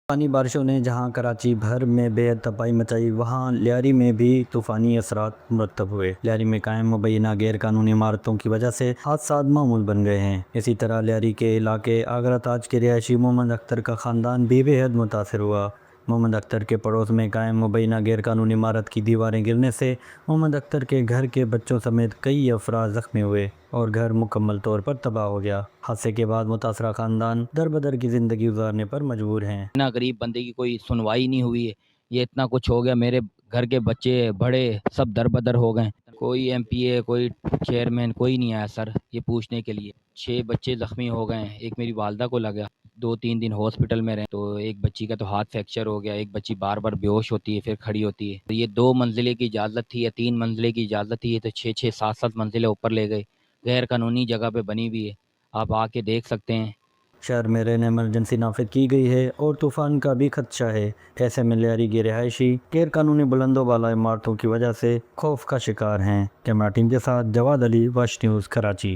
طوفانی بارشوں نے جہاں کراچی بھر میں بے حد تباہی مچائی، وہاں لیاری میں بھی طوفانی اثرات مرتب ہوئے۔ لیاری میں قائم مبینہ غیر قانونی عمارتوں کی وجہ سے حادثات معمول بن گئے ہیں۔ اسی طرح لیاری کے علاقے آگرہ تاج کے رہائشی محمد اختر کا خاندان بھی بے حد متاثر ہوا۔ محمد اختر کے پڑوس میں قائم مبینہ غیر قانونی عمارت کی دیواریں گرنے سے محمد اختر کے گھر کے بچوں سمیت کئی افراد زخمی ہوئے اور گھر مکمل طور پر تباہ ہو گیا۔ حادثے کے بعد متاثرہ خاندان در بدر کی زندگی گزارنے پر مجبور ہیں۔ اتنا غریب بندے کی کوئی سنوائی نہیں ہوئی ہے، یہ اتنا کچھ ہو گیا، میرے گھر کے بچے بڑے سب در بدر ہو گئے، کوئی ایم پی اے کوئی چیئرمین کوئی نہیں آیا سر یہ پوچھنے کے لیے۔ 6 بچے زخمی ہو گئے ہیں، ایک میری والدہ کو لگا، 2-3 دن ہاسپٹل میں رہے، تو ایک بچی کا تو ہاتھ فریکچر ہو گیا، ایک بچی بار بار بیہوش ہوتی ہے پھر کھڑی ہوتی ہے۔ یہ 2 منزلے کی اجازت تھی یا 3 منزلے کی اجازت تھی، یہ تو 6-6 7-7 منزلیں اوپر لے گئے، غیر قانونی جگہ پہ بنی ہوئی ہے، آپ آ کے دیکھ سکتے ہیں۔ شہر میں رین ایمرجنسی نافذ کی گئی ہے اور طوفان کا بھی خدشہ ہے۔ ایسے میں لیاری کے رہائشی غیر قانونی بلند و بالا عمارتوں کی وجہ سے خوف کا شکار ہیں۔ کیمرہ ٹیم کے ساتھ جواد علی، واش نیوز، کراچی۔